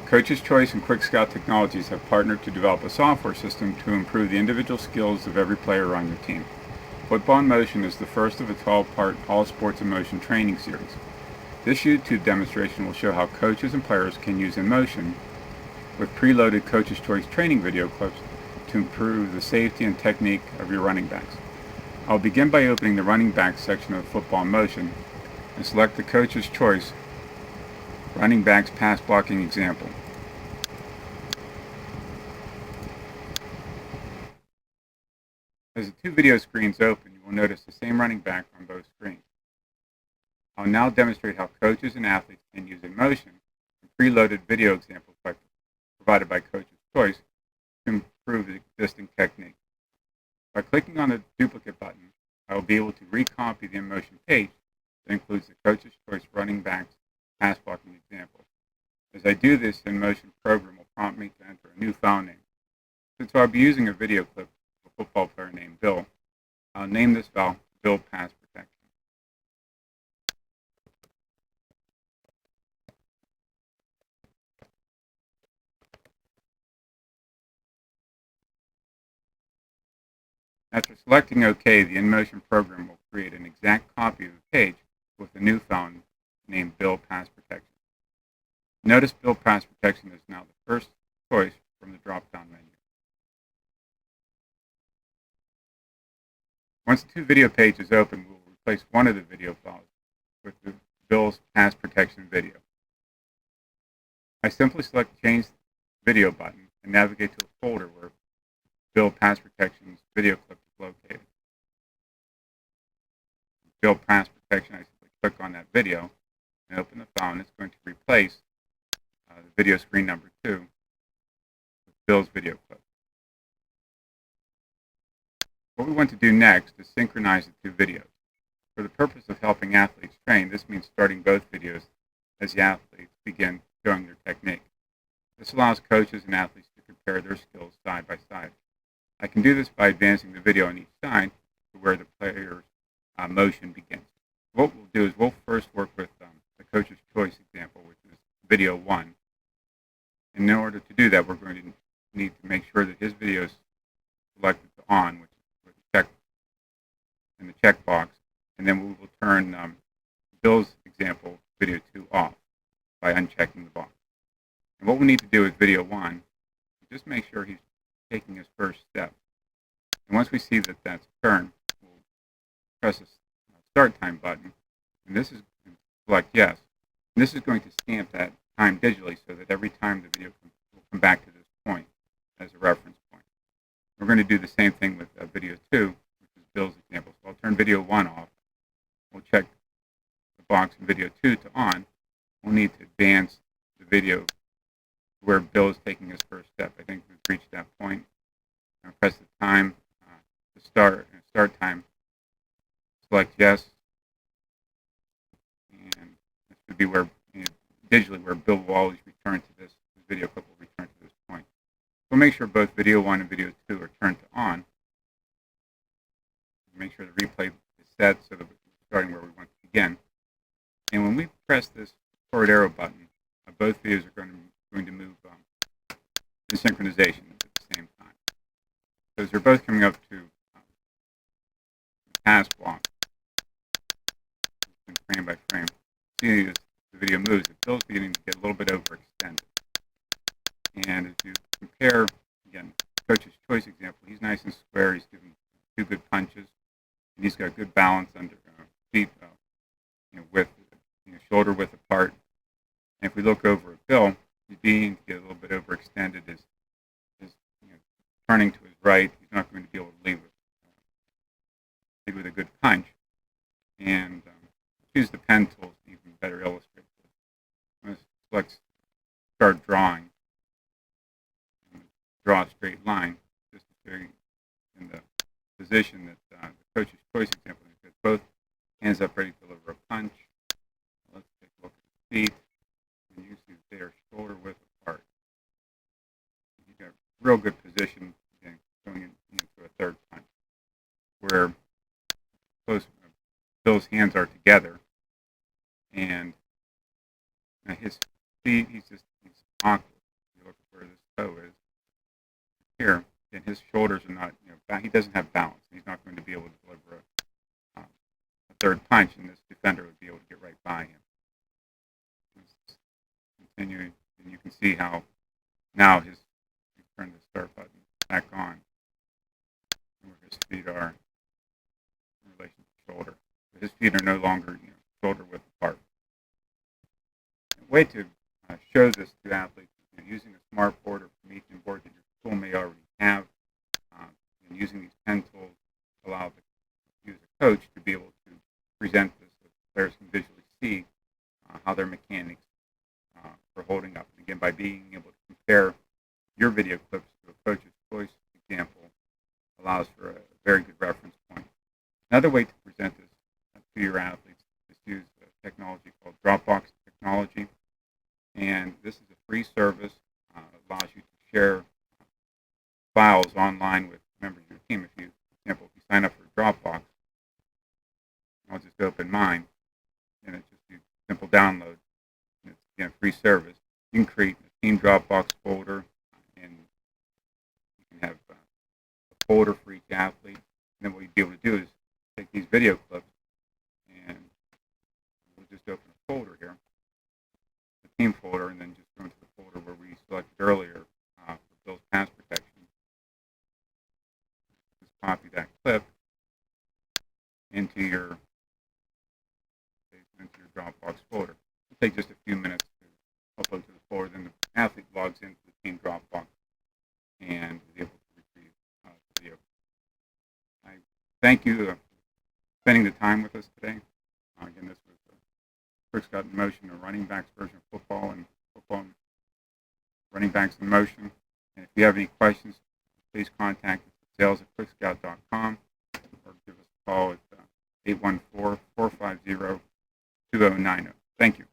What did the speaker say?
Coach's Choice and Quick Scout Technologies have partnered to develop a software system to improve the individual skills of every player on your team. Football in Motion is the first of a 12-part All Sports in Motion training series. This YouTube demonstration will show how coaches and players can use inMotion with preloaded Coach's Choice training video clips to improve the safety and technique of your running backs. I'll begin by opening the running backs section of Football in Motion and select the Coach's Choice running backs pass blocking example. As the two video screens open, you will notice the same running back on both screens. I'll now demonstrate how coaches and athletes can use inMotion and preloaded video examples provided by Coach's Choice to improve the existing technique. By clicking on the duplicate button, I will be able to recopy the inMotion page that includes the Coach's Choice running backs pass blocking example. As I do this, the inMotion program will prompt me to enter a new file name. Since I'll be using a video clip of a football player named Bill, I'll name this file Bill Pass Protection. After selecting OK, the inMotion program will create an exact copy of the page with a new file named Bill Pass Protection. Notice Bill Pass Protection is now the first choice from the drop-down menu. Once the two video pages open, we will replace one of the video files with the Bill's Pass Protection video. I simply select the Change Video button and navigate to a folder where Bill Pass Protection's video clip is located. Bill Pass Protection, I simply click on that video and open the file, and it's going to replace the video screen number 2 with Bill's video clip. What we want to do next is synchronize the two videos. For the purpose of helping athletes train, this means starting both videos as the athletes begin showing their technique. This allows coaches and athletes to compare their skills side by side. I can do this by advancing the video on each side to where the player's motion begins. What we'll do is we'll first work with the Coach's Choice example, which is video 1. And in order to do that, we're going to need to make sure that his video is selected to on, which check in the checkbox, and then we will turn Bill's example, video 2, off by unchecking the box. And what we need to do with video 1 is just make sure he's taking his first step. And once we see that that's turned, we'll press the start time button, and this is select yes. And this is going to stamp that time digitally so that every time the video will come back to this point as a reference point. We're going to do the same thing with video 2, which is Bill's example. So I'll turn video 1 off. We'll check the box in video 2 to on. We'll need to advance the video where Bill is taking his first step. I think we've reached that point. I'll press the time to start time. Select yes. And this would be where, digitally, where Bill will always return to this video clip will return to this point. We'll make sure both video 1 and video 2 are turned to on. Make sure the replay is set so that we're starting where we want to begin. And when we press this forward arrow button, both videos are going to move in synchronization at the same time. Because they're both coming up to the pass block, frame by frame. See as the video moves, the Bill's beginning to get a little bit overextended. And as you compare, again, Coach's Choice example, he's nice and square. He's giving 2 good punches, and he's got good balance under feet, width, shoulder width apart. And if we look over at Bill, he's beginning to get a little bit overextended. Is turning to his right. He's not going to be able to lead with a good punch. And use the pen tools to even better illustrate this. I'm going to select start drawing. Draw a straight line, just to show you in the position that the Coach's Choice example is. Both hands up ready to deliver a punch. Let's take a look at the feet. And you see they are shoulder width apart. You've got real good position again, going into a third punch, where close Bill's hands are together, and his feet, he's awkward. and his shoulders are not, he doesn't have balance. He's not going to be able to deliver a third punch, and this defender would be able to get right by him. Let's continue, and you can see how now he's turned the start button back on, and where his feet are in relation to the shoulder. So his feet are no longer, shoulder width apart. A way to show this to athletes is using a smart board or Promethean board that your school may already have, and using these pen tools allow you as a coach to be able to present this so players can visually see how their mechanics are holding up. And again, by being able to compare your video clips to a coach's choice example allows for a very good reference point. Another way to present this to your athletes is to use a technology called Dropbox technology. And this is a free service. It allows you to share files online with members of your team. For example, if you sign up for Dropbox, I'll just open mine, and it's just a simple download. And it's, again, a free service. You can create a team Dropbox folder, and you can have a folder for each athlete. And then what you'd be able to do is take these video clips, and we'll just open a folder here, the team folder, and then just go into the folder where we selected earlier for Bill's pass protection. Just copy that clip into your Dropbox folder. It'll take just a few minutes to upload to the folder. Then the athlete logs into the team Dropbox and is able to retrieve the video. I thank you for spending the time with us today. Again, this was Quick Scout inMotion, a running backs version of football and running backs inMotion. And if you have any questions, please contact us at sales@quickscout.com or give us a call at 814-450-2090. Thank you.